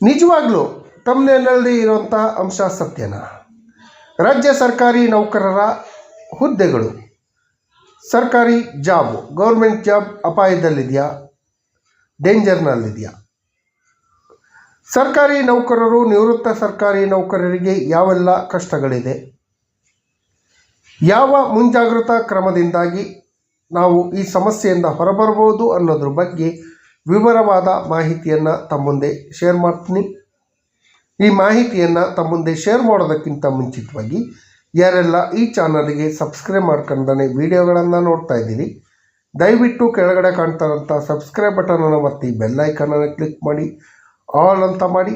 ನಿಜವಾಗ್ಲೂ ತಮ್ಮನೇನಲ್ಲಿ ಇರುವಂಥ ಅಂಶ ಸತ್ಯನಾ? ರಾಜ್ಯ ಸರ್ಕಾರಿ ನೌಕರರ ಹುದ್ದೆಗಳು, ಸರ್ಕಾರಿ ಜಾಬ್, ಗೌರ್ಮೆಂಟ್ ಜಾಬ್ ಅಪಾಯದಲ್ಲಿದೆಯಾ, ಡೇಂಜರ್ನಲ್ಲಿದೆಯಾ? ಸರ್ಕಾರಿ ನೌಕರರು, ನಿವೃತ್ತ ಸರ್ಕಾರಿ ನೌಕರರಿಗೆ ಯಾವೆಲ್ಲ ಕಷ್ಟಗಳಿದೆ, ಯಾವ ಮುಂಜಾಗ್ರತಾ ಕ್ರಮದಿಂದಾಗಿ ನಾವು ಈ ಸಮಸ್ಯೆಯಿಂದ ಹೊರಬರಬಹುದು ಅನ್ನೋದ್ರ ಬಗ್ಗೆ ವಿವರವಾದ ಮಾಹಿತಿಯನ್ನು ತಮ್ಮ ಮುಂದೆ ಶೇರ್ ಮಾಡ್ತೀನಿ. ಈ ಮಾಹಿತಿಯನ್ನು ತಮ್ಮ ಮುಂದೆ ಶೇರ್ ಮಾಡೋದಕ್ಕಿಂತ ಮುಂಚಿತವಾಗಿ ಯಾರೆಲ್ಲ ಈ ಚಾನಲ್ಗೆ ಸಬ್ಸ್ಕ್ರೈಬ್ ಮಾಡ್ಕೊಂಡೇ ವಿಡಿಯೋಗಳನ್ನು ನೋಡ್ತಾ ಇದ್ದೀರಿ, ದಯವಿಟ್ಟು ಕೆಳಗಡೆ ಕಾಣ್ತಾರಂಥ ಸಬ್ಸ್ಕ್ರೈಬ್ ಬಟನನ್ನು ಒತ್ತಿ ಬೆಲ್ಲೈಕನನ್ನು ಕ್ಲಿಕ್ ಮಾಡಿ ಆಲ್ ಅಂತ ಮಾಡಿ.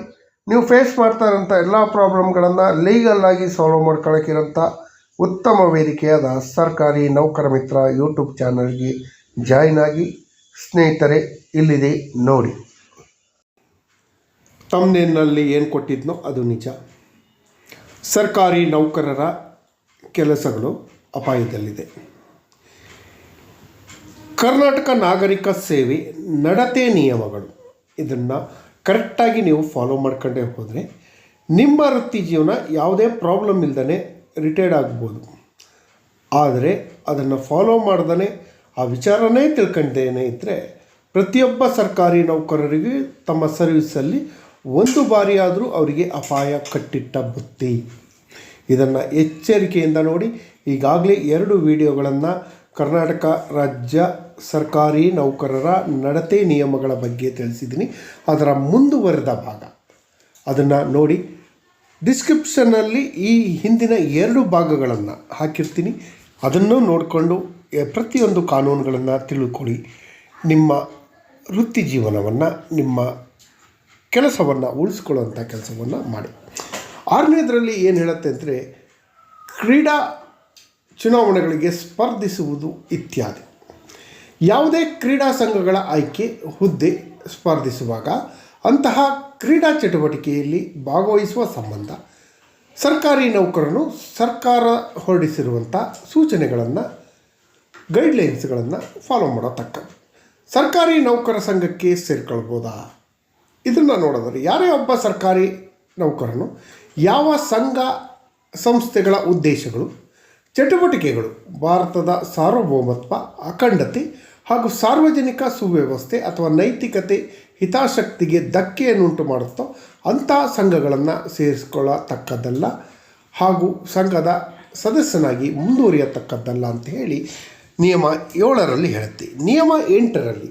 ನೀವು ಫೇಸ್ ಮಾಡ್ತಾ ಇರೋಂಥ ಎಲ್ಲ ಪ್ರಾಬ್ಲಮ್ಗಳನ್ನು ಲೀಗಲ್ಲಾಗಿ ಸಾಲ್ವ್ ಮಾಡ್ಕೊಳ್ಳೋಕ್ಕಿರೋಂಥ ಉತ್ತಮ ವೇದಿಕೆಯಾದ ಸರ್ಕಾರಿ ನೌಕರ ಮಿತ್ರ ಯೂಟ್ಯೂಬ್ ಚಾನಲ್ಗೆ ಜಾಯ್ನ್ ಆಗಿ. ಸ್ನೇಹಿತರೆ, ಇಲ್ಲಿದೆ ನೋಡಿ. ತಮ್ಮನೇನಲ್ಲಿ ಏನು ಕೊಟ್ಟಿದ್ನೋ ಅದು ನಿಜ. ಸರ್ಕಾರಿ ನೌಕರರ ಕೆಲಸಗಳು ಅಪಾಯದಲ್ಲಿದೆ. ಕರ್ನಾಟಕ ನಾಗರಿಕ ಸೇವೆ ನಡತೆ ನಿಯಮಗಳು, ಇದನ್ನು ಕರೆಕ್ಟಾಗಿ ನೀವು ಫಾಲೋ ಮಾಡ್ಕೊಂಡೇ ಹೋದರೆ ನಿಮ್ಮ ವೃತ್ತಿ ಜೀವನ ಯಾವುದೇ ಪ್ರಾಬ್ಲಮ್ ಇಲ್ಲದೇ ರಿಟೈರ್ಡ್ ಆಗ್ಬೋದು. ಆದರೆ ಅದನ್ನು ಫಾಲೋ ಮಾಡ್ದೇ ಆ ವಿಚಾರನೇ ತಿಳ್ಕೊಂಡೇನೆ ಇದ್ದರೆ ಪ್ರತಿಯೊಬ್ಬ ಸರ್ಕಾರಿ ನೌಕರರಿಗೂ ತಮ್ಮ ಸರ್ವಿಸಲ್ಲಿ ಒಂದು ಬಾರಿಯಾದರೂ ಅವರಿಗೆ ಅಪಾಯ ಕಟ್ಟಿಟ್ಟ ಬುತ್ತಿ. ಇದನ್ನು ಎಚ್ಚರಿಕೆಯಿಂದ ನೋಡಿ. ಈಗಾಗಲೇ 2 ವಿಡಿಯೋಗಳನ್ನು ಕರ್ನಾಟಕ ರಾಜ್ಯ ಸರ್ಕಾರಿ ನೌಕರರ ನಡತೆ ನಿಯಮಗಳ ಬಗ್ಗೆ ತಿಳಿಸಿದ್ದೀನಿ. ಅದರ ಮುಂದುವರೆದ ಭಾಗ ಅದನ್ನು ನೋಡಿ. ಡಿಸ್ಕ್ರಿಪ್ಷನ್ನಲ್ಲಿ ಈ ಹಿಂದಿನ 2 ಭಾಗಗಳನ್ನು ಹಾಕಿರ್ತೀನಿ, ಅದನ್ನು ನೋಡಿಕೊಂಡು ಪ್ರತಿಯೊಂದು ಕಾನೂನುಗಳನ್ನು ತಿಳ್ಕೊಳ್ಳಿ. ನಿಮ್ಮ ವೃತ್ತಿ ಜೀವನವನ್ನು, ನಿಮ್ಮ ಕೆಲಸವನ್ನು ಉಳಿಸ್ಕೊಳ್ಳುವಂಥ ಕೆಲಸವನ್ನು ಮಾಡಿ. 6ನೇದರಲ್ಲಿ ಏನು ಹೇಳುತ್ತೆ ಅಂದರೆ, ಕ್ರೀಡಾ ಚುನಾವಣೆಗಳಿಗೆ ಸ್ಪರ್ಧಿಸುವುದು ಇತ್ಯಾದಿ. ಯಾವುದೇ ಕ್ರೀಡಾ ಸಂಘಗಳ ಆಯ್ಕೆ ಹುದ್ದೆ ಸ್ಪರ್ಧಿಸುವಾಗ ಅಂತಹ ಕ್ರೀಡಾ ಚಟುವಟಿಕೆಯಲ್ಲಿ ಭಾಗವಹಿಸುವ ಸಂಬಂಧ ಸರ್ಕಾರಿ ನೌಕರನು ಸರ್ಕಾರ ಹೊರಡಿಸಿರುವಂಥ ಸೂಚನೆಗಳನ್ನು, ಗೈಡ್ಲೈನ್ಸ್ಗಳನ್ನು ಫಾಲೋ ಮಾಡತಕ್ಕದ್ದು. ಸರ್ಕಾರಿ ನೌಕರ ಸಂಘಕ್ಕೆ ಸೇರ್ಕೊಳ್ಬೋದಾ? ಇದನ್ನು ನೋಡಿದರೆ ಯಾರೇ ಒಬ್ಬ ಸರ್ಕಾರಿ ನೌಕರನು ಯಾವ ಸಂಘ ಸಂಸ್ಥೆಗಳ ಉದ್ದೇಶಗಳು, ಚಟುವಟಿಕೆಗಳು ಭಾರತದ ಸಾರ್ವಭೌಮತ್ವ, ಅಖಂಡತೆ ಹಾಗೂ ಸಾರ್ವಜನಿಕ ಸುವ್ಯವಸ್ಥೆ ಅಥವಾ ನೈತಿಕತೆ, ಹಿತಾಸಕ್ತಿಗೆ ಧಕ್ಕೆಯನ್ನುಂಟು ಮಾಡುತ್ತೋ ಅಂಥ ಸಂಘಗಳನ್ನು ಸೇರಿಸ್ಕೊಳ್ಳತಕ್ಕದ್ದಲ್ಲ ಹಾಗೂ ಸಂಘದ ಸದಸ್ಯನಾಗಿ ಮುಂದುವರಿಯತಕ್ಕದ್ದಲ್ಲ ಅಂತ ಹೇಳಿ ನಿಯಮ 7ರಲ್ಲಿ ಹೇಳುತ್ತೆ. ನಿಯಮ 8ರಲ್ಲಿ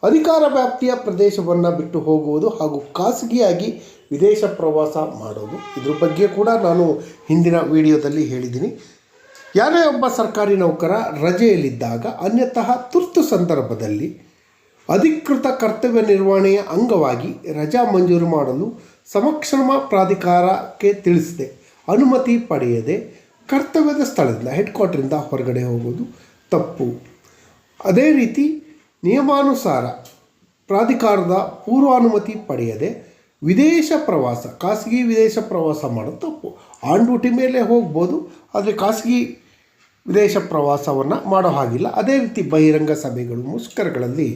ಅಧಿಕಾರ ವ್ಯಾಪ್ತಿಯ ಪ್ರದೇಶವನ್ನು ಬಿಟ್ಟು ಹೋಗುವುದು ಹಾಗೂ ಖಾಸಗಿಯಾಗಿ ವಿದೇಶ ಪ್ರವಾಸ ಮಾಡೋದು. ಇದ್ರ ಬಗ್ಗೆ ಕೂಡ ನಾನು ಹಿಂದಿನ ವಿಡಿಯೋದಲ್ಲಿ ಹೇಳಿದ್ದೀನಿ. ಯಾರೇ ಒಬ್ಬ ಸರ್ಕಾರಿ ನೌಕರ ರಜೆಯಲ್ಲಿದ್ದಾಗ ಅನ್ಯತಃ ತುರ್ತು ಸಂದರ್ಭದಲ್ಲಿ ಅಧಿಕೃತ ಕರ್ತವ್ಯ ನಿರ್ವಹಣೆಯ ಅಂಗವಾಗಿ ರಜಾ ಮಂಜೂರು ಮಾಡಲು ಸಮಕ್ಷಮ ಪ್ರಾಧಿಕಾರಕ್ಕೆ ತಿಳಿಸದೆ ಅನುಮತಿ ಪಡೆಯದೆ ಕರ್ತವ್ಯದ ಸ್ಥಳದಿಂದ ಹೆಡ್ಕ್ವಾರ್ಟರಿಂದ ಹೊರಗಡೆ ಹೋಗೋದು ತಪ್ಪು. ಅದೇ ರೀತಿ ನಿಯಮಾನುಸಾರ ಪ್ರಾಧಿಕಾರದ ಪೂರ್ವಾನುಮತಿ ಪಡೆಯದೆ ವಿದೇಶ ಪ್ರವಾಸ, ಖಾಸಗಿ ವಿದೇಶ ಪ್ರವಾಸ ಮಾಡೋದು ತಪ್ಪು. ಆನ್ ಡ್ಯೂಟಿ ಮೇಲೆ ಹೋಗ್ಬೋದು, ಆದರೆ ಖಾಸಗಿ ವಿದೇಶ ಪ್ರವಾಸವನ್ನು ಮಾಡೋ ಹಾಗಿಲ್ಲ. ಅದೇ ರೀತಿ ಬಹಿರಂಗ ಸಭೆಗಳು, ಮುಷ್ಕರಗಳಲ್ಲಿ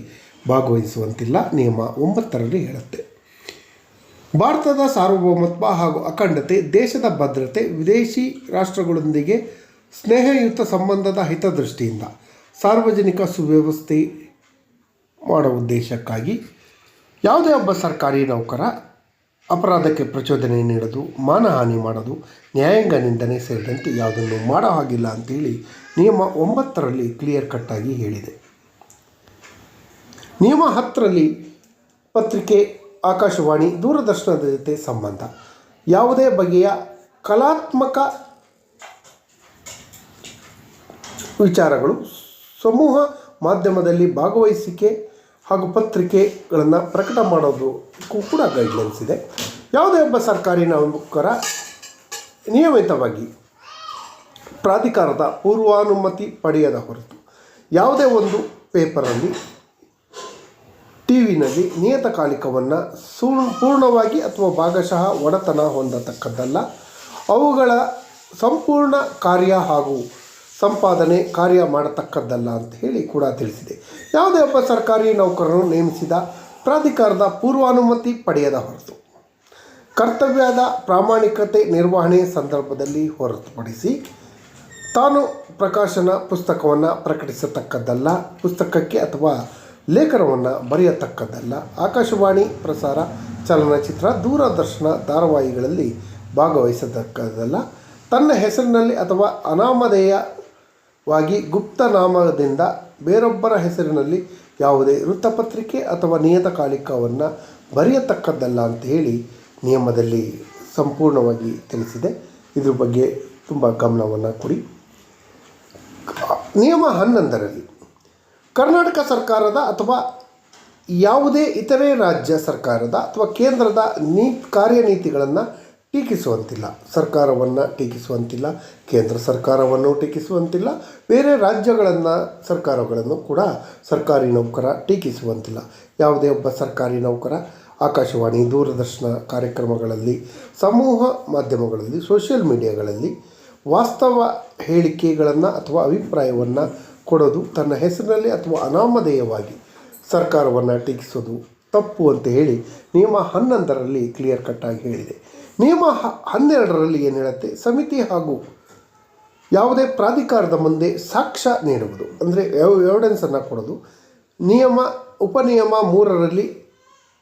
ಭಾಗವಹಿಸುವಂತಿಲ್ಲ. ನಿಯಮ 9ರಲ್ಲಿ ಹೇಳುತ್ತೆ. ಭಾರತದ ಸಾರ್ವಭೌಮತ್ವ ಹಾಗೂ ಅಖಂಡತೆ, ದೇಶದ ಭದ್ರತೆ, ವಿದೇಶಿ ರಾಷ್ಟ್ರಗಳೊಂದಿಗೆ ಸ್ನೇಹಯುತ ಸಂಬಂಧದ ಹಿತದೃಷ್ಟಿಯಿಂದ ಸಾರ್ವಜನಿಕ ಸುವ್ಯವಸ್ಥೆ ಮಾಡೋ ಉದ್ದೇಶಕ್ಕಾಗಿ ಯಾವುದೇ ಒಬ್ಬ ಸರ್ಕಾರಿ ನೌಕರ ಅಪರಾಧಕ್ಕೆ ಪ್ರಚೋದನೆ ನೀಡೋದು, ಮಾನಹಾನಿ ಮಾಡೋದು, ನ್ಯಾಯಾಂಗ ನಿಂದನೆ ಸೇರಿದಂತೆ ಯಾವುದನ್ನು ಮಾಡೋ ಹಾಗಿಲ್ಲ ಅಂತೇಳಿ ನಿಯಮ 9ರಲ್ಲಿ ಕ್ಲಿಯರ್ ಕಟ್ಟಾಗಿ ಹೇಳಿದೆ. ನಿಯಮ 10ರಲ್ಲಿ ಪತ್ರಿಕೆ, ಆಕಾಶವಾಣಿ, ದೂರದರ್ಶನದ ಜೊತೆ ಸಂಬಂಧ, ಯಾವುದೇ ಬಗೆಯ ಕಲಾತ್ಮಕ ವಿಚಾರಗಳು, ಸಮೂಹ ಮಾಧ್ಯಮದಲ್ಲಿ ಭಾಗವಹಿಸಿಕೆ ಹಾಗೂ ಪತ್ರಿಕೆಗಳನ್ನು ಪ್ರಕಟ ಮಾಡೋದಕ್ಕೂ ಕೂಡ ಗೈಡ್ಲೈನ್ಸ್ ಇದೆ. ಯಾವುದೇ ಒಬ್ಬ ಸರ್ಕಾರಿ ನೌಕರ ನಿಯಮಿತವಾಗಿ ಪ್ರಾಧಿಕಾರದ ಪೂರ್ವಾನುಮತಿ ಪಡೆಯದ ಹೊರತು ಯಾವುದೇ ಒಂದು ಪೇಪರಲ್ಲಿ, ಟಿವಿನಲ್ಲಿ ನಿಯತಕಾಲಿಕವನ್ನು ಪೂರ್ಣವಾಗಿ ಅಥವಾ ಭಾಗಶಃ ಒಡೆತನ ಹೊಂದತಕ್ಕದ್ದಲ್ಲ. ಅವುಗಳ ಸಂಪೂರ್ಣ ಕಾರ್ಯ ಹಾಗೂ ಸಂಪಾದನೆ ಕಾರ್ಯ ಮಾಡತಕ್ಕದ್ದಲ್ಲ ಅಂತ ಹೇಳಿ ಕೂಡ ತಿಳಿಸಿದೆ. ಯಾವುದೇ ಒಬ್ಬ ಸರ್ಕಾರಿ ನೌಕರನು ನೇಮಿಸಿದ ಪ್ರಾಧಿಕಾರದ ಪೂರ್ವಾನುಮತಿ ಪಡೆಯದ ಹೊರತು ಕರ್ತವ್ಯದ ಪ್ರಾಮಾಣಿಕತೆ ನಿರ್ವಹಣೆ ಸಂದರ್ಭದಲ್ಲಿ ಹೊರತುಪಡಿಸಿ ತಾನು ಪ್ರಕಾಶನ ಪುಸ್ತಕವನ್ನು ಪ್ರಕಟಿಸತಕ್ಕದ್ದಲ್ಲ, ಪುಸ್ತಕಕ್ಕೆ ಅಥವಾ ಲೇಖನವನ್ನು ಬರೆಯತಕ್ಕದ್ದಲ್ಲ, ಆಕಾಶವಾಣಿ ಪ್ರಸಾರ, ಚಲನಚಿತ್ರ, ದೂರದರ್ಶನ ಧಾರಾವಾಹಿಗಳಲ್ಲಿ ಭಾಗವಹಿಸತಕ್ಕದ್ದಲ್ಲ, ತನ್ನ ಹೆಸರಿನಲ್ಲಿ ಅಥವಾ ಅನಾಮಧೇಯವಾಗಿ ಗುಪ್ತನಾಮದಿಂದ ಬೇರೊಬ್ಬರ ಹೆಸರಿನಲ್ಲಿ ಯಾವುದೇ ವೃತ್ತಪತ್ರಿಕೆ ಅಥವಾ ನಿಯತಕಾಲಿಕವನ್ನು ಬರೆಯತಕ್ಕದ್ದಲ್ಲ ಅಂತ ಹೇಳಿ ನಿಯಮದಲ್ಲಿ ಸಂಪೂರ್ಣವಾಗಿ ತಿಳಿಸಿದೆ. ಇದ್ರ ಬಗ್ಗೆ ತುಂಬ ಗಮನವನ್ನು ಕೊಡಿ. ನಿಯಮ 11ರಲ್ಲಿ ಕರ್ನಾಟಕ ಸರ್ಕಾರದ ಅಥವಾ ಯಾವುದೇ ಇತರೆ ರಾಜ್ಯ ಸರ್ಕಾರದ ಅಥವಾ ಕೇಂದ್ರದ ಕಾರ್ಯನೀತಿಗಳನ್ನು ಟೀಕಿಸುವಂತಿಲ್ಲ. ಸರ್ಕಾರವನ್ನು ಟೀಕಿಸುವಂತಿಲ್ಲ, ಕೇಂದ್ರ ಸರ್ಕಾರವನ್ನು ಟೀಕಿಸುವಂತಿಲ್ಲ, ಬೇರೆ ಸರ್ಕಾರಗಳನ್ನು ಕೂಡ ಸರ್ಕಾರಿ ನೌಕರ ಟೀಕಿಸುವಂತಿಲ್ಲ. ಯಾವುದೇ ಒಬ್ಬ ಸರ್ಕಾರಿ ನೌಕರ ಆಕಾಶವಾಣಿ, ದೂರದರ್ಶನ ಕಾರ್ಯಕ್ರಮಗಳಲ್ಲಿ, ಸಮೂಹ ಮಾಧ್ಯಮಗಳಲ್ಲಿ, ಸೋಷಿಯಲ್ ಮೀಡಿಯಾಗಳಲ್ಲಿ ವಾಸ್ತವ ಹೇಳಿಕೆಗಳನ್ನು ಅಥವಾ ಅಭಿಪ್ರಾಯವನ್ನು ಕೊಡೋದು, ತನ್ನ ಹೆಸರಿನಲ್ಲಿ ಅಥವಾ ಅನಾಮಧೇಯವಾಗಿ ಸರ್ಕಾರವನ್ನು ಟೀಕಿಸೋದು ತಪ್ಪು ಅಂತ ಹೇಳಿ ನಿಯಮ 11ರಲ್ಲಿ ಕ್ಲಿಯರ್ ಕಟ್ಟಾಗಿ ಹೇಳಿದೆ. ನಿಯಮ 12ರಲ್ಲಿ ಏನು ಹೇಳುತ್ತೆ, ಸಮಿತಿ ಹಾಗೂ ಯಾವುದೇ ಪ್ರಾಧಿಕಾರದ ಮುಂದೆ ಸಾಕ್ಷ್ಯ ನೀಡುವುದು, ಅಂದರೆ ಎವಿಡೆನ್ಸನ್ನು ಕೊಡೋದು. ಉಪನಿಯಮ 3ರಲ್ಲಿ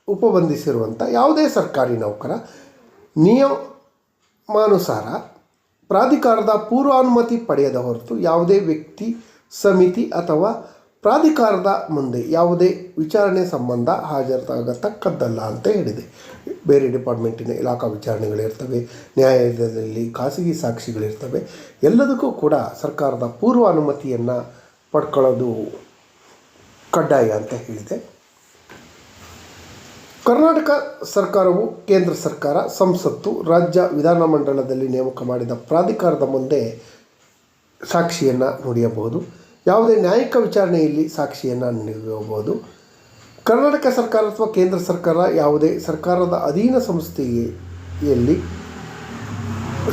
ಉಪಬಂಧಿಸಿರುವಂಥ ಯಾವುದೇ ಸರ್ಕಾರಿ ನೌಕರ ನಿಯಮಾನುಸಾರ ಪ್ರಾಧಿಕಾರದ ಪೂರ್ವಾನುಮತಿ ಪಡೆಯದ ಹೊರತು ಯಾವುದೇ ವ್ಯಕ್ತಿ, ಸಮಿತಿ ಅಥವಾ ಪ್ರಾಧಿಕಾರದ ಮುಂದೆ ಯಾವುದೇ ವಿಚಾರಣೆ ಸಂಬಂಧ ಹಾಜರಾಗತಕ್ಕದ್ದಲ್ಲ ಅಂತ ಹೇಳಿದೆ. ಬೇರೆ ಡಿಪಾರ್ಟ್ಮೆಂಟಿನ ಇಲಾಖಾ ವಿಚಾರಣೆಗಳಿರ್ತವೆ, ನ್ಯಾಯಾಲಯದಲ್ಲಿ ಖಾಸಗಿ ಸಾಕ್ಷಿಗಳಿರ್ತವೆ, ಎಲ್ಲದಕ್ಕೂ ಕೂಡ ಸರ್ಕಾರದ ಪೂರ್ವ ಅನುಮತಿಯನ್ನು ಪಡ್ಕೊಳ್ಳೋದು ಕಡ್ಡಾಯ ಅಂತ ಹೇಳಿದೆ. ಕರ್ನಾಟಕ ಸರ್ಕಾರವು ಕೇಂದ್ರ ಸರ್ಕಾರ, ಸಂಸತ್ತು, ರಾಜ್ಯ ವಿಧಾನಮಂಡಲದಲ್ಲಿ ನೇಮಕ ಮಾಡಿದ ಪ್ರಾಧಿಕಾರದ ಮುಂದೆ ಸಾಕ್ಷಿಯನ್ನು ನುಡಿಯಬಹುದು. ಯಾವುದೇ ನ್ಯಾಯಿಕ ವಿಚಾರಣೆಯಲ್ಲಿ ಸಾಕ್ಷಿಯನ್ನು ನೀಡಬಹುದು. ಕರ್ನಾಟಕ ಸರ್ಕಾರ ಅಥವಾ ಕೇಂದ್ರ ಸರ್ಕಾರ ಯಾವುದೇ ಸರ್ಕಾರದ ಅಧೀನ ಸಂಸ್ಥೆಯಲ್ಲಿ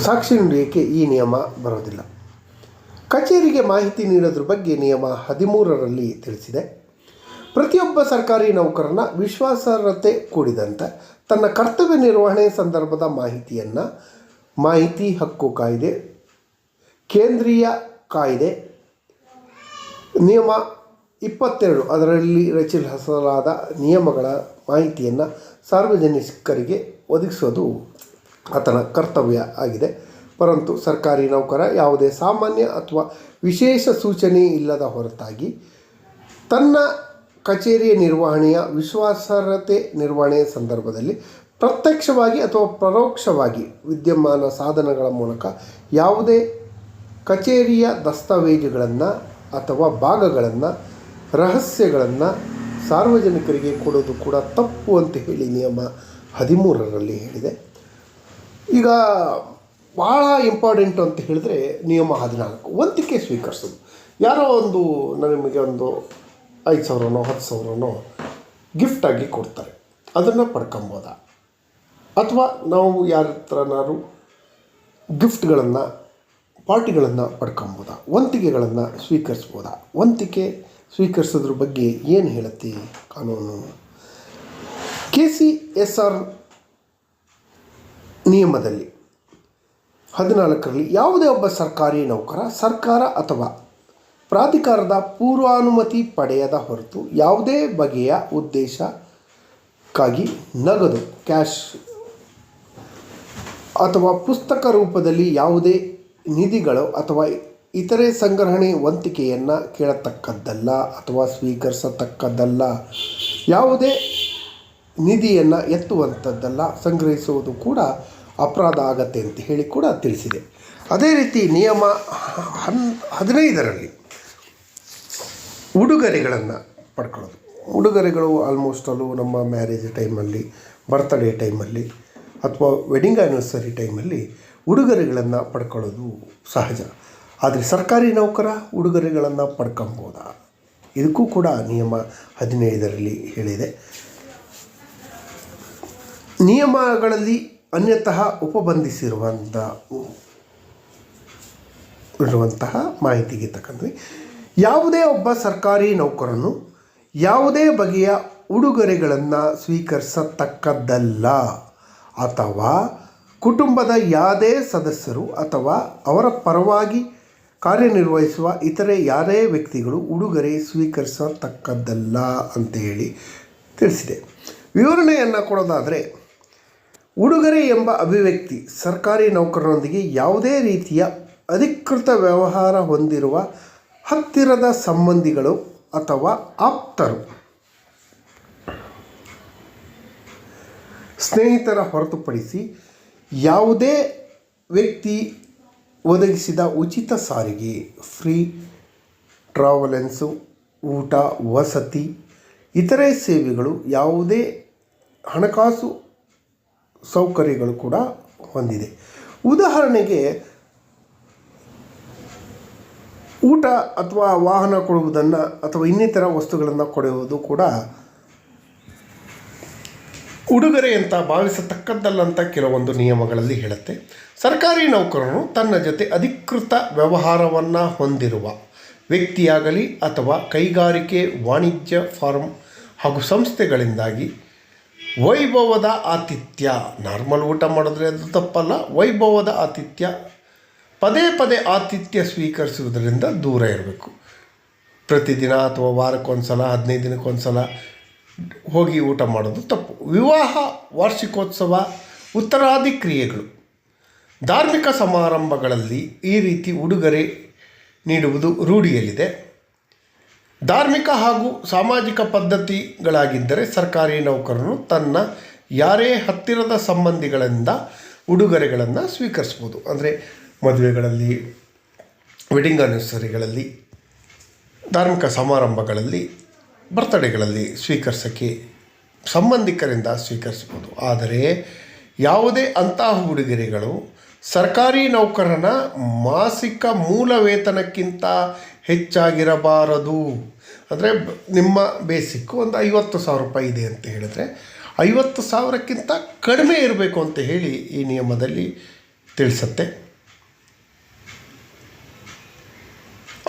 ಸಾಕ್ಷಿ ನುಡಿಯೋಕ್ಕೆ ಈ ನಿಯಮ ಬರೋದಿಲ್ಲ. ಕಚೇರಿಗೆ ಮಾಹಿತಿ ನೀಡೋದ್ರ ಬಗ್ಗೆ ನಿಯಮ 13ರಲ್ಲಿ ತಿಳಿಸಿದೆ. ಪ್ರತಿಯೊಬ್ಬ ಸರ್ಕಾರಿ ನೌಕರನ ವಿಶ್ವಾಸಾರ್ಹತೆ ಕೂಡಿದಂತೆ ತನ್ನ ಕರ್ತವ್ಯ ನಿರ್ವಹಣೆ ಸಂದರ್ಭದ ಮಾಹಿತಿ ಹಕ್ಕು ಕಾಯ್ದೆ, ಕೇಂದ್ರೀಯ ಕಾಯ್ದೆ ನಿಯಮ 22 ಅದರಲ್ಲಿ ರಚಿಸಲಾದ ನಿಯಮಗಳ ಮಾಹಿತಿಯನ್ನು ಸಾರ್ವಜನಿಕರಿಗೆ ಒದಗಿಸೋದು ಆತನ ಕರ್ತವ್ಯ ಆಗಿದೆ. ಪರಂತು ಸರ್ಕಾರಿ ನೌಕರ ಯಾವುದೇ ಸಾಮಾನ್ಯ ಅಥವಾ ವಿಶೇಷ ಸೂಚನೆ ಇಲ್ಲದ ಹೊರತಾಗಿ ತನ್ನ ಕಚೇರಿಯ ನಿರ್ವಹಣೆಯ ವಿಶ್ವಾಸಾರ್ಹತೆ ನಿರ್ವಹಣೆಯ ಸಂದರ್ಭದಲ್ಲಿ ಪ್ರತ್ಯಕ್ಷವಾಗಿ ಅಥವಾ ಪರೋಕ್ಷವಾಗಿ ವಿದ್ಯಮಾನ ಸಾಧನಗಳ ಮೂಲಕ ಯಾವುದೇ ಕಚೇರಿಯ ದಸ್ತಾವೇಜುಗಳನ್ನು ಅಥವಾ ಭಾಗಗಳನ್ನು, ರಹಸ್ಯಗಳನ್ನು ಸಾರ್ವಜನಿಕರಿಗೆ ಕೊಡೋದು ಕೂಡ ತಪ್ಪು ಅಂತ ಹೇಳಿ ನಿಯಮ 13ರಲ್ಲಿ ಹೇಳಿದೆ. ಈಗ ಭಾಳ ಇಂಪಾರ್ಟೆಂಟು ಅಂತ ಹೇಳಿದ್ರೆ ನಿಯಮ 14 ವಂತಿಕೆ ಸ್ವೀಕರಿಸೋದು. ಯಾರೋ ನಮಗೆ ಒಂದು 5,000ನೋ 10,000ನೋ ಗಿಫ್ಟಾಗಿ ಕೊಡ್ತಾರೆ, ಅದನ್ನು ಪಡ್ಕೊಬೋದಾ? ಅಥವಾ ನಾವು ಯಾರ ಹತ್ರನಾದ್ರು ಗಿಫ್ಟ್ಗಳನ್ನು, ಪಾರ್ಟಿಗಳನ್ನು ಪಡ್ಕೊಬೋದಾ? ವಂತಿಗೆಗಳನ್ನು ಸ್ವೀಕರಿಸ್ಬೋದಾ? ವಂತಿಕೆ ಸ್ವೀಕರಿಸೋದ್ರ ಬಗ್ಗೆ ಏನು ಹೇಳುತ್ತೆ ಕಾನೂನು? KCSR ನಿಯಮದಲ್ಲಿ 14ರಲ್ಲಿ ಯಾವುದೇ ಒಬ್ಬ ಸರ್ಕಾರಿ ನೌಕರ ಸರ್ಕಾರ ಅಥವಾ ಪ್ರಾಧಿಕಾರದ ಪೂರ್ವಾನುಮತಿ ಪಡೆಯದ ಹೊರತು ಯಾವುದೇ ಬಗೆಯ ಉದ್ದೇಶಕ್ಕಾಗಿ ನಗದು, ಕ್ಯಾಶ್ ಅಥವಾ ಪುಸ್ತಕ ರೂಪದಲ್ಲಿ ಯಾವುದೇ ನಿಧಿಗಳು ಅಥವಾ ಇತರೆ ಸಂಗ್ರಹಣೆ ವಂತಿಕೆಯನ್ನು ಕೇಳತಕ್ಕದ್ದಲ್ಲ ಅಥವಾ ಸ್ವೀಕರಿಸತಕ್ಕದ್ದಲ್ಲ. ಯಾವುದೇ ನಿಧಿಯನ್ನು ಎತ್ತುವಂಥದ್ದಲ್ಲ, ಸಂಗ್ರಹಿಸುವುದು ಕೂಡ ಅಪರಾಧ ಆಗತ್ತೆ ಅಂತ ಹೇಳಿ ಕೂಡ ತಿಳಿಸಿದೆ. ಅದೇ ರೀತಿ ನಿಯಮ 15ರಲ್ಲಿ ಉಡುಗೊರೆಗಳನ್ನು ಪಡ್ಕೊಳ್ಳೋದು. ಉಡುಗೊರೆಗಳು ಆಲ್ಮೋಸ್ಟ್ ಅಲ್ಲೂ ನಮ್ಮ ಮ್ಯಾರೇಜ್ ಟೈಮಲ್ಲಿ, ಬರ್ತ್ಡೇ ಟೈಮಲ್ಲಿ ಅಥವಾ ವೆಡ್ಡಿಂಗ್ ಆ್ಯನಿವರ್ಸರಿ ಟೈಮಲ್ಲಿ ಉಡುಗೊರೆಗಳನ್ನು ಪಡ್ಕೊಳ್ಳೋದು ಸಹಜ. ಆದರೆ ಸರ್ಕಾರಿ ನೌಕರ ಉಡುಗೊರೆಗಳನ್ನು ಪಡ್ಕೊಬೋದಾ? ಇದಕ್ಕೂ ಕೂಡ ನಿಯಮ 15ರಲ್ಲಿ ಹೇಳಿದೆ. ನಿಯಮಗಳಲ್ಲಿ ಅನ್ಯತಃ ಇರುವಂತಹ ಮಾಹಿತಿಗೆ ತಕ್ಕಂತೆ ಯಾವುದೇ ಒಬ್ಬ ಸರ್ಕಾರಿ ನೌಕರನು ಯಾವುದೇ ಬಗೆಯ ಉಡುಗೊರೆಗಳನ್ನು ಸ್ವೀಕರಿಸತಕ್ಕದ್ದಲ್ಲ. ಅಥವಾ ಕುಟುಂಬದ ಯಾವುದೇ ಸದಸ್ಯರು ಅಥವಾ ಅವರ ಪರವಾಗಿ ಕಾರ್ಯನಿರ್ವಹಿಸುವ ಇತರೆ ಯಾರೇ ವ್ಯಕ್ತಿಗಳು ಉಡುಗೊರೆ ಸ್ವೀಕರಿಸತಕ್ಕದ್ದಲ್ಲ ಅಂತೇಳಿ ತಿಳಿಸಿದೆ. ವಿವರಣೆಯನ್ನು ಕೊಡೋದಾದರೆ, ಉಡುಗೊರೆ ಎಂಬ ಅಭಿವ್ಯಕ್ತಿ ಸರ್ಕಾರಿ ನೌಕರರೊಂದಿಗೆ ಯಾವುದೇ ರೀತಿಯ ಅಧಿಕೃತ ವ್ಯವಹಾರ ಹೊಂದಿರುವ ಹತ್ತಿರದ ಸಂಬಂಧಿಗಳು ಅಥವಾ ಆಪ್ತರು, ಸ್ನೇಹಿತರ ಹೊರತುಪಡಿಸಿ ಯಾವುದೇ ವ್ಯಕ್ತಿ ಒದಗಿಸಿದ ಉಚಿತ ಸಾರಿಗೆ, ಫ್ರೀ ಟ್ರಾವೆಲೆನ್ಸು, ಊಟ, ವಸತಿ, ಇತರೆ ಸೇವೆಗಳು, ಯಾವುದೇ ಹಣಕಾಸು ಸೌಕರ್ಯಗಳು ಕೂಡ ಹೊಂದಿದೆ. ಉದಾಹರಣೆಗೆ ಊಟ ಅಥವಾ ವಾಹನ ಕೊಡುವುದನ್ನು ಅಥವಾ ಇನ್ನಿತರ ವಸ್ತುಗಳನ್ನು ಕೊಡುವುದು ಕೂಡ ಉಡುಗೊರೆ ಅಂತ ಭಾವಿಸತಕ್ಕದ್ದಲ್ಲ ಅಂತ ಕೆಲವೊಂದು ನಿಯಮಗಳಲ್ಲಿ ಹೇಳುತ್ತೆ. ಸರ್ಕಾರಿ ನೌಕರನು ತನ್ನ ಜೊತೆ ಅಧಿಕೃತ ವ್ಯವಹಾರವನ್ನು ಹೊಂದಿರುವ ವ್ಯಕ್ತಿಯಾಗಲಿ ಅಥವಾ ಕೈಗಾರಿಕೆ, ವಾಣಿಜ್ಯ ಫಾರ್ಮ್ ಹಾಗೂ ಸಂಸ್ಥೆಗಳಿಂದಾಗಿ ವೈಭವದ ಆತಿಥ್ಯ, ನಾರ್ಮಲ್ ಊಟ ಮಾಡಿದ್ರೆ ಅದು ತಪ್ಪಲ್ಲ, ವೈಭವದ ಆತಿಥ್ಯ, ಪದೇ ಪದೇ ಆತಿಥ್ಯ ಸ್ವೀಕರಿಸುವುದರಿಂದ ದೂರ ಇರಬೇಕು. ಪ್ರತಿದಿನ ಅಥವಾ ವಾರಕ್ಕೊಂದು ಸಲ, 15 ದಿನಕ್ಕೊಂದು ಸಲ ಹೋಗಿ ಊಟ ಮಾಡೋದು ತಪ್ಪು. ವಿವಾಹ, ವಾರ್ಷಿಕೋತ್ಸವ, ಉತ್ತರಾದಿ ಕ್ರಿಯೆಗಳು, ಧಾರ್ಮಿಕ ಸಮಾರಂಭಗಳಲ್ಲಿ ಈ ರೀತಿ ಉಡುಗೊರೆ ನೀಡುವುದು ರೂಢಿಯಲ್ಲಿದೆ. ಧಾರ್ಮಿಕ ಹಾಗೂ ಸಾಮಾಜಿಕ ಪದ್ಧತಿಗಳಾಗಿದ್ದರೆ ಸರ್ಕಾರಿ ನೌಕರನು ತನ್ನ ಯಾರೇ ಹತ್ತಿರದ ಸಂಬಂಧಿಗಳಿಂದ ಉಡುಗೊರೆಗಳನ್ನು ಸ್ವೀಕರಿಸ್ಬೋದು. ಅಂದರೆ ಮದುವೆಗಳಲ್ಲಿ, ವೆಡ್ಡಿಂಗ್ ಆ್ಯನಿವರ್ಸರಿಗಳಲ್ಲಿ, ಧಾರ್ಮಿಕ ಸಮಾರಂಭಗಳಲ್ಲಿ, ಬರ್ತ್ಡೇಗಳಲ್ಲಿ ಸ್ವೀಕರಿಸೋಕ್ಕೆ ಸಂಬಂಧಿಕರಿಂದ ಸ್ವೀಕರಿಸ್ಬೋದು. ಆದರೆ ಯಾವುದೇ ಅಂತಹ ಉಡುಗೊರೆಗಳು ಸರ್ಕಾರಿ ನೌಕರನ ಮಾಸಿಕ ಮೂಲ ವೇತನಕ್ಕಿಂತ ಹೆಚ್ಚಾಗಿರಬಾರದು. ಅಂದರೆ ನಿಮ್ಮ ಬೇಸಿಕ್ಕು ಒಂದು 50,000 ರೂಪಾಯಿ ಇದೆ ಅಂತ ಹೇಳಿದ್ರೆ 50,000ಕ್ಕಿಂತ ಕಡಿಮೆ ಇರಬೇಕು ಅಂತ ಹೇಳಿ ಈ ನಿಯಮದಲ್ಲಿ ತಿಳಿಸುತ್ತೆ.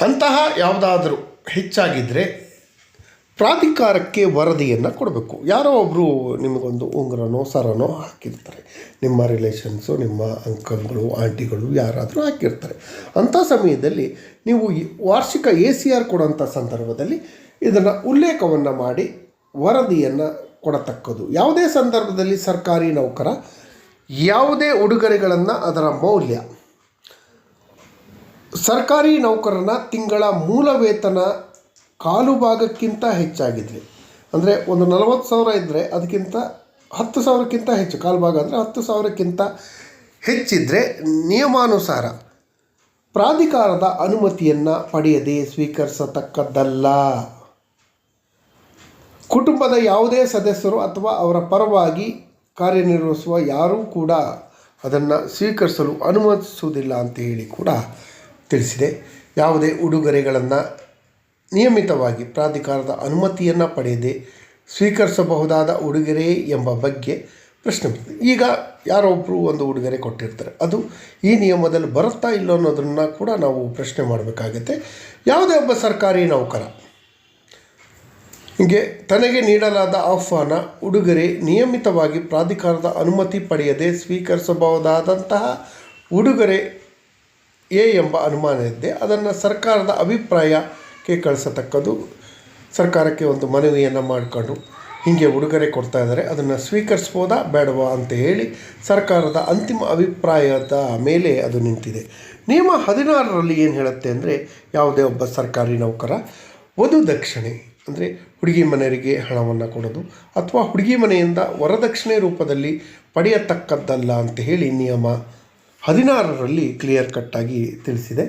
ಅಂತಹ ಯಾವುದಾದ್ರೂ ಹೆಚ್ಚಾಗಿದ್ದರೆ ಪ್ರಾಧಿಕಾರಕ್ಕೆ ವರದಿಯನ್ನು ಕೊಡಬೇಕು. ಯಾರೋ ಒಬ್ಬರು ನಿಮಗೊಂದು ಉಂಗುರನೋ ಸರನೋ ಹಾಕಿರ್ತಾರೆ, ನಿಮ್ಮ ರಿಲೇಷನ್ಸು, ನಿಮ್ಮ ಅಂಕಲ್ಗಳು, ಆಂಟಿಗಳು ಯಾರಾದರೂ ಹಾಕಿರ್ತಾರೆ. ಅಂಥ ಸಮಯದಲ್ಲಿ ನೀವು ವಾರ್ಷಿಕ ACR ಕೊಡೋಂಥ ಸಂದರ್ಭದಲ್ಲಿ ಇದನ್ನು ಉಲ್ಲೇಖವನ್ನು ಮಾಡಿ ವರದಿಯನ್ನು ಕೊಡತಕ್ಕದ್ದು. ಯಾವುದೇ ಸಂದರ್ಭದಲ್ಲಿ ಸರ್ಕಾರಿ ನೌಕರ ಯಾವುದೇ ಉಡುಗೊರೆಗಳನ್ನು, ಅದರ ಮೌಲ್ಯ ಸರ್ಕಾರಿ ನೌಕರನ ತಿಂಗಳ ಮೂಲ ವೇತನ ಕಾಲು ಭಾಗಕ್ಕಿಂತ ಹೆಚ್ಚಾಗಿದ್ದರೆ, ಅಂದರೆ ಒಂದು 40,000 ಇದ್ದರೆ ಅದಕ್ಕಿಂತ 10,000ಕ್ಕಿಂತ ಹೆಚ್ಚು, ಕಾಲು ಭಾಗ ಅಂದರೆ 10,000ಕ್ಕಿಂತ ಹೆಚ್ಚಿದ್ದರೆ ನಿಯಮಾನುಸಾರ ಪ್ರಾಧಿಕಾರದ ಅನುಮತಿಯನ್ನು ಪಡೆಯದೆ ಸ್ವೀಕರಿಸತಕ್ಕದ್ದಲ್ಲ. ಕುಟುಂಬದ ಯಾವುದೇ ಸದಸ್ಯರು ಅಥವಾ ಅವರ ಪರವಾಗಿ ಕಾರ್ಯನಿರ್ವಹಿಸುವ ಯಾರೂ ಕೂಡ ಅದನ್ನು ಸ್ವೀಕರಿಸಲು ಅನುಮತಿಸುವುದಿಲ್ಲ ಅಂತ ಹೇಳಿ ಕೂಡ ತಿಳಿಸಿದೆ. ಯಾವುದೇ ಉಡುಗೊರೆಗಳನ್ನು ನಿಯಮಿತವಾಗಿ ಪ್ರಾಧಿಕಾರದ ಅನುಮತಿಯನ್ನು ಪಡೆಯದೆ ಸ್ವೀಕರಿಸಬಹುದಾದ ಉಡುಗೊರೆ ಎಂಬ ಬಗ್ಗೆ ಪ್ರಶ್ನೆ ಬರ್ತದೆ. ಈಗ ಯಾರೊಬ್ಬರು ಒಂದು ಉಡುಗೊರೆ ಕೊಟ್ಟಿರ್ತಾರೆ, ಅದು ಈ ನಿಯಮದಲ್ಲಿ ಬರುತ್ತಾ ಇಲ್ಲೋ ಅನ್ನೋದನ್ನು ಕೂಡ ನಾವು ಪ್ರಶ್ನೆ ಮಾಡಬೇಕಾಗುತ್ತೆ. ಯಾವುದೇ ಒಬ್ಬ ಸರ್ಕಾರಿ ನೌಕರ ಹೀಗೆ ತನಗೆ ನೀಡಲಾದ ಆಹ್ವಾನ, ಉಡುಗೊರೆ ನಿಯಮಿತವಾಗಿ ಪ್ರಾಧಿಕಾರದ ಅನುಮತಿ ಪಡೆಯದೆ ಸ್ವೀಕರಿಸಬಹುದಾದಂತಹ ಉಡುಗೊರೆ ಎಂಬ ಅನುಮಾನ ಇದ್ದೆ ಅದನ್ನು ಸರ್ಕಾರದ ಅಭಿಪ್ರಾಯಕ್ಕೆ ಕಳಿಸತಕ್ಕದ್ದು. ಸರ್ಕಾರಕ್ಕೆ ಒಂದು ಮನವಿಯನ್ನು ಮಾಡಿಕೊಂಡು ಹೀಗೆ ಉಡುಗೊರೆ ಕೊಡ್ತಾ ಇದ್ದಾರೆ, ಅದನ್ನು ಸ್ವೀಕರಿಸ್ಬೋದಾ ಬೇಡವಾ ಅಂತ ಹೇಳಿ ಸರ್ಕಾರದ ಅಂತಿಮ ಅಭಿಪ್ರಾಯದ ಮೇಲೆ ಅದು ನಿಂತಿದೆ. ನಿಯಮ 16ರಲ್ಲಿ ಏನು ಹೇಳುತ್ತೆ ಅಂದರೆ, ಯಾವುದೇ ಒಬ್ಬ ಸರ್ಕಾರಿ ನೌಕರ ವಧು ದಕ್ಷಿಣೆ ಅಂದರೆ ಹುಡುಗಿ ಮನೆಯವರಿಗೆ ಹಣವನ್ನು ಕೊಡೋದು ಅಥವಾ ಹುಡುಗಿ ಮನೆಯಿಂದ ವರದಕ್ಷಿಣೆ ರೂಪದಲ್ಲಿ ಪಡೆಯತಕ್ಕದ್ದಲ್ಲ ಅಂತ ಹೇಳಿ ನಿಯಮ 16ರಲ್ಲಿ ಕ್ಲಿಯರ್ ಕಟ್ಟಾಗಿ ತಿಳಿಸಿದೆ.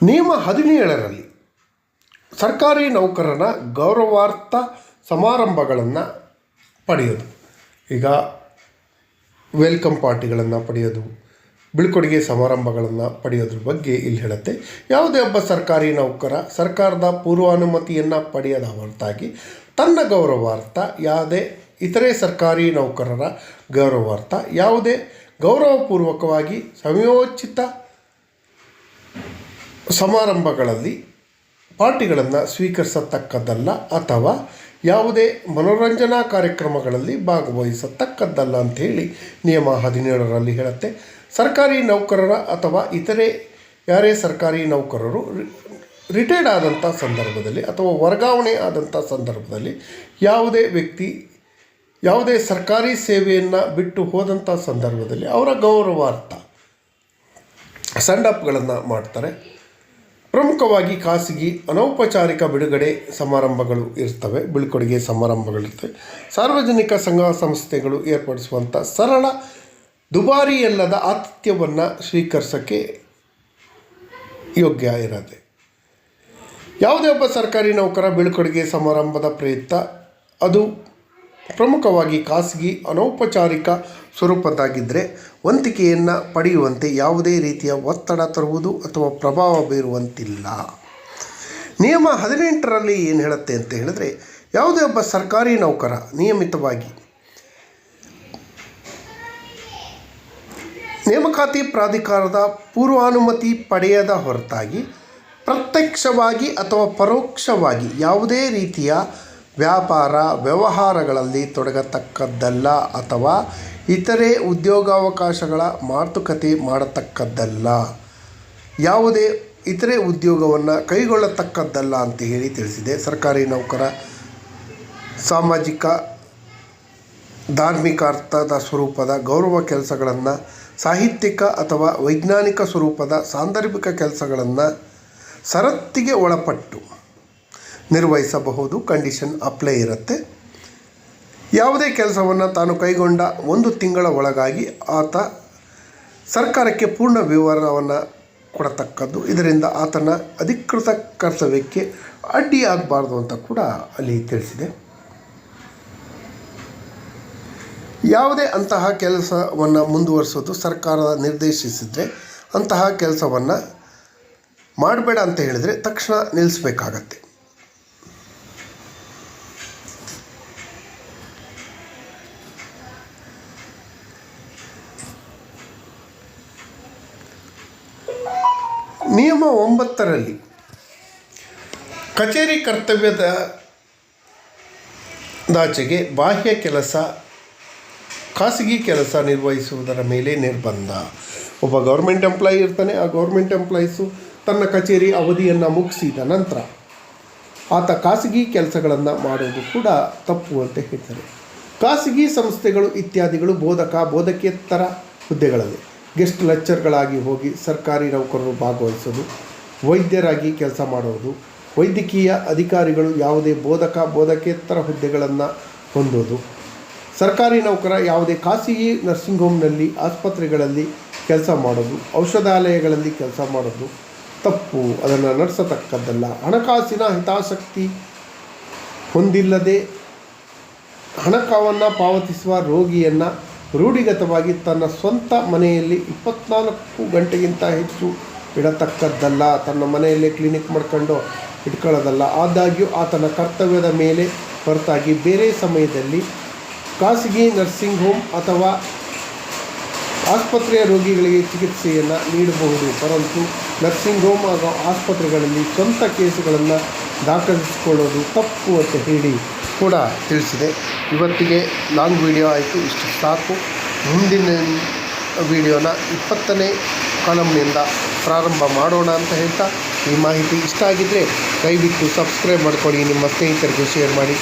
ನಿಯಮ 17ರಲ್ಲಿ ಸರ್ಕಾರಿ ನೌಕರನ ಗೌರವಾರ್ಥ ಸಮಾರಂಭಗಳನ್ನು ಪಡೆಯೋದು, ಈಗ ವೆಲ್ಕಮ್ ಪಾರ್ಟಿಗಳನ್ನು ಪಡೆಯೋದು, ಬೀಳ್ಕೊಡುಗೆ ಸಮಾರಂಭಗಳನ್ನು ಪಡೆಯೋದ್ರ ಬಗ್ಗೆ ಇಲ್ಲಿ ಹೇಳುತ್ತೆ. ಯಾವುದೇ ಒಬ್ಬ ಸರ್ಕಾರಿ ನೌಕರ ಸರ್ಕಾರದ ಪೂರ್ವಾನುಮತಿಯನ್ನು ಪಡೆಯದ ಹೊರತಾಗಿ ತನ್ನ ಗೌರವಾರ್ಥ ಯಾವುದೇ ಇತರೆ ಸರ್ಕಾರಿ ನೌಕರರ ಗೌರವಾರ್ಥ ಯಾವುದೇ ಗೌರವಪೂರ್ವಕವಾಗಿ ಸಮಯೋಚಿತ ಸಮಾರಂಭಗಳಲ್ಲಿ ಪಾರ್ಟಿಗಳನ್ನು ಸ್ವೀಕರಿಸತಕ್ಕದ್ದಲ್ಲ ಅಥವಾ ಯಾವುದೇ ಮನೋರಂಜನಾ ಕಾರ್ಯಕ್ರಮಗಳಲ್ಲಿ ಭಾಗವಹಿಸತಕ್ಕದ್ದಲ್ಲ ಅಂಥೇಳಿ ನಿಯಮ 17ರಲ್ಲಿ ಹೇಳುತ್ತೆ. ಸರ್ಕಾರಿ ನೌಕರರ ಅಥವಾ ಇತರೆ ಯಾರೇ ಸರ್ಕಾರಿ ನೌಕರರು ರಿಟೈರ್ಡ್ ಆದಂಥ ಸಂದರ್ಭದಲ್ಲಿ ಅಥವಾ ವರ್ಗಾವಣೆ ಆದಂಥ ಸಂದರ್ಭದಲ್ಲಿ ಯಾವುದೇ ವ್ಯಕ್ತಿ ಯಾವುದೇ ಸರ್ಕಾರಿ ಸೇವೆಯನ್ನು ಬಿಟ್ಟು ಹೋದಂಥ ಸಂದರ್ಭದಲ್ಲಿ ಅವರ ಗೌರವಾರ್ಥ ಸೆಂಡಪ್ಗಳನ್ನು ಮಾಡ್ತಾರೆ. ಪ್ರಮುಖವಾಗಿ ಖಾಸಗಿ ಅನೌಪಚಾರಿಕ ಬಿಡುಗಡೆ ಸಮಾರಂಭಗಳು ಇರ್ತವೆ, ಬೀಳ್ಕೊಡುಗೆ ಸಮಾರಂಭಗಳಿರ್ತವೆ. ಸಾರ್ವಜನಿಕ ಸಂಘ ಸಂಸ್ಥೆಗಳು ಏರ್ಪಡಿಸುವಂಥ ಸರಳ ದುಬಾರಿಯಲ್ಲದ ಆತಿಥ್ಯವನ್ನು ಸ್ವೀಕರಿಸೋಕ್ಕೆ ಯೋಗ್ಯ ಇರುತ್ತೆ. ಯಾವುದೇ ಒಬ್ಬ ಸರ್ಕಾರಿ ನೌಕರ ಬೀಳ್ಕೊಡುಗೆ ಸಮಾರಂಭದ ಪ್ರಯುಕ್ತ ಅದು ಪ್ರಮುಖವಾಗಿ ಖಾಸಗಿ ಅನೌಪಚಾರಿಕ ಸ್ವರೂಪದ್ದಾಗಿದ್ದರೆ ವಂತಿಕೆಯನ್ನು ಪಡೆಯುವಂತೆ ಯಾವುದೇ ರೀತಿಯ ಒತ್ತಡ ತರುವುದು ಅಥವಾ ಪ್ರಭಾವ ಬೀರುವಂತಿಲ್ಲ. ನಿಯಮ 18ರಲ್ಲಿ ಏನು ಹೇಳುತ್ತೆ ಅಂತ ಹೇಳಿದ್ರೆ, ಯಾವುದೇ ಒಬ್ಬ ಸರ್ಕಾರಿ ನೌಕರ ನಿಯಮಿತವಾಗಿ ನೇಮಕಾತಿ ಪ್ರಾಧಿಕಾರದ ಪೂರ್ವಾನುಮತಿ ಪಡೆಯದ ಹೊರತಾಗಿ ಪ್ರತ್ಯಕ್ಷವಾಗಿ ಅಥವಾ ಪರೋಕ್ಷವಾಗಿ ಯಾವುದೇ ರೀತಿಯ ವ್ಯಾಪಾರ ವ್ಯವಹಾರಗಳಲ್ಲಿ ತೊಡಗತಕ್ಕದ್ದಲ್ಲ ಅಥವಾ ಇತರೆ ಉದ್ಯೋಗಾವಕಾಶಗಳ ಮಾತುಕತೆ ಮಾಡತಕ್ಕದ್ದಲ್ಲ, ಯಾವುದೇ ಇತರೆ ಉದ್ಯೋಗವನ್ನು ಕೈಗೊಳ್ಳತಕ್ಕದ್ದಲ್ಲ ಅಂತ ಹೇಳಿ ತಿಳಿಸಿದೆ. ಸರ್ಕಾರಿ ನೌಕರ ಸಾಮಾಜಿಕ ಧಾರ್ಮಿಕ ಅರ್ಥದ ಸ್ವರೂಪದ ಗೌರವ ಕೆಲಸಗಳನ್ನು, ಸಾಹಿತ್ಯಿಕ ಅಥವಾ ವೈಜ್ಞಾನಿಕ ಸ್ವರೂಪದ ಸಾಂದರ್ಭಿಕ ಕೆಲಸಗಳನ್ನು ಷರತ್ತಿಗೆ ಒಳಪಟ್ಟು ನಿರ್ವಹಿಸಬಹುದು. ಕಂಡೀಷನ್ ಅಪ್ಲೈ ಇರುತ್ತೆ. ಯಾವುದೇ ಕೆಲಸವನ್ನು ತಾನು ಕೈಗೊಂಡ 1 ತಿಂಗಳ ಒಳಗಾಗಿ ಆತ ಸರ್ಕಾರಕ್ಕೆ ಪೂರ್ಣ ವಿವರವನ್ನು ಕೊಡತಕ್ಕದ್ದು. ಇದರಿಂದ ಆತನ ಅಧಿಕೃತ ಕರ್ತವ್ಯಕ್ಕೆ ಅಡ್ಡಿಯಾಗಬಾರ್ದು ಅಂತ ಕೂಡ ಅಲ್ಲಿ ತಿಳಿಸಿದೆ. ಯಾವುದೇ ಅಂತಹ ಕೆಲಸವನ್ನು ಮುಂದುವರಿಸೋದು ಸರ್ಕಾರ ನಿರ್ದೇಶಿಸಿದರೆ ಅಂತಹ ಕೆಲಸವನ್ನು ಮಾಡಬೇಡ ಅಂತ ಹೇಳಿದರೆ ತಕ್ಷಣ ನಿಲ್ಲಿಸಬೇಕಾಗತ್ತೆ. ನಿಯಮ 9ರಲ್ಲಿ ಕಚೇರಿ ಕರ್ತವ್ಯದ ದಾಚೆಗೆ ಬಾಹ್ಯ ಕೆಲಸ, ಖಾಸಗಿ ಕೆಲಸ ನಿರ್ವಹಿಸುವುದರ ಮೇಲೆ ನಿರ್ಬಂಧ. ಒಬ್ಬ ಗೌರ್ಮೆಂಟ್ ಎಂಪ್ಲಾಯಿ ಇರ್ತಾನೆ. ಆ ಗೌರ್ಮೆಂಟ್ ಎಂಪ್ಲಾಯೀಸು ತನ್ನ ಕಚೇರಿ ಅವಧಿಯನ್ನು ಮುಗಿಸಿದ ನಂತರ ಆತ ಖಾಸಗಿ ಕೆಲಸಗಳನ್ನು ಮಾಡೋದು ಕೂಡ ತಪ್ಪು ಅಂತ ಹೇಳ್ತಾರೆ. ಖಾಸಗಿ ಸಂಸ್ಥೆಗಳು ಇತ್ಯಾದಿಗಳು ಬೋಧಕೇತರ ಹುದ್ದೆಗಳಲ್ಲಿ ಗೆಸ್ಟ್ ಲೆಕ್ಚರ್ಗಳಾಗಿ ಹೋಗಿ ಸರ್ಕಾರಿ ನೌಕರರು ಭಾಗವಹಿಸೋದು, ವೈದ್ಯರಾಗಿ ಕೆಲಸ ಮಾಡೋದು, ವೈದ್ಯಕೀಯ ಅಧಿಕಾರಿಗಳು ಯಾವುದೇ ಬೋಧಕೇತರ ಹುದ್ದೆಗಳನ್ನು ಹೊಂದೋದು, ಸರ್ಕಾರಿ ನೌಕರ ಯಾವುದೇ ಖಾಸಗಿ ನರ್ಸಿಂಗ್ ಹೋಮ್ನಲ್ಲಿ ಆಸ್ಪತ್ರೆಗಳಲ್ಲಿ ಕೆಲಸ ಮಾಡೋದು, ಔಷಧಾಲಯಗಳಲ್ಲಿ ಕೆಲಸ ಮಾಡೋದು ತಪ್ಪು, ಅದನ್ನು ನಡೆಸತಕ್ಕದ್ದಲ್ಲ. ಹಣಕಾಸಿನ ಹಿತಾಸಕ್ತಿ ಹೊಂದಿಲ್ಲದೆ ಹಣವನ್ನು ಪಾವತಿಸುವ ರೋಗಿಯನ್ನು ರೂಢಿಗತವಾಗಿ ತನ್ನ ಸ್ವಂತ ಮನೆಯಲ್ಲಿ 24 ಗಂಟೆಗಿಂತ ಹೆಚ್ಚು ಇಡತಕ್ಕದ್ದಲ್ಲ. ತನ್ನ ಮನೆಯಲ್ಲೇ ಕ್ಲಿನಿಕ್ ಮಾಡ್ಕೊಂಡು ಇಟ್ಕೊಳ್ಳೋದಲ್ಲ. ಆದಾಗ್ಯೂ ಆತನ ಕರ್ತವ್ಯದ ಮೇಲೆ ಹೊರತಾಗಿ ಬೇರೆ ಸಮಯದಲ್ಲಿ ಖಾಸಗಿ ನರ್ಸಿಂಗ್ ಹೋಮ್ ಅಥವಾ ಆಸ್ಪತ್ರೆಯ ರೋಗಿಗಳಿಗೆ ಚಿಕಿತ್ಸೆಯನ್ನು ನೀಡಬಹುದು. ಪರಂತು ನರ್ಸಿಂಗ್ ಹೋಮ್ ಹಾಗೂ ಆಸ್ಪತ್ರೆಗಳಲ್ಲಿ ಸ್ವಂತ ಕೇಸುಗಳನ್ನು ದಾಖಲಿಸಿಕೊಳ್ಳೋದು ತಪ್ಪು ಅಂತ ಹೇಳಿ ಕೂಡ ತಿಳಿಸಿದೆ. ಇವತ್ತಿಗೆ ಲಾಂಗ್ ವಿಡಿಯೋ ಆಯಿತು, ಇಷ್ಟು ಸಾಕು. ಮುಂದಿನ ವಿಡಿಯೋನ 20ನೇ ಕಾಲಮ್ನಿಂದ ಪ್ರಾರಂಭ ಮಾಡೋಣ ಅಂತ ಹೇಳ್ತಾ, ಈ ಮಾಹಿತಿ ಇಷ್ಟ ಆಗಿದ್ದರೆ ದಯವಿಟ್ಟು ಸಬ್ಸ್ಕ್ರೈಬ್ ಮಾಡ್ಕೊಳ್ಳಿ, ನಿಮ್ಮ ಸ್ನೇಹಿತರಿಗೂ ಶೇರ್ ಮಾಡಿ.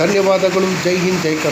ಧನ್ಯವಾದಗಳು. ಜೈ ಹಿಂದ್, ಜೈ ಕರ್ನಾಟಕ.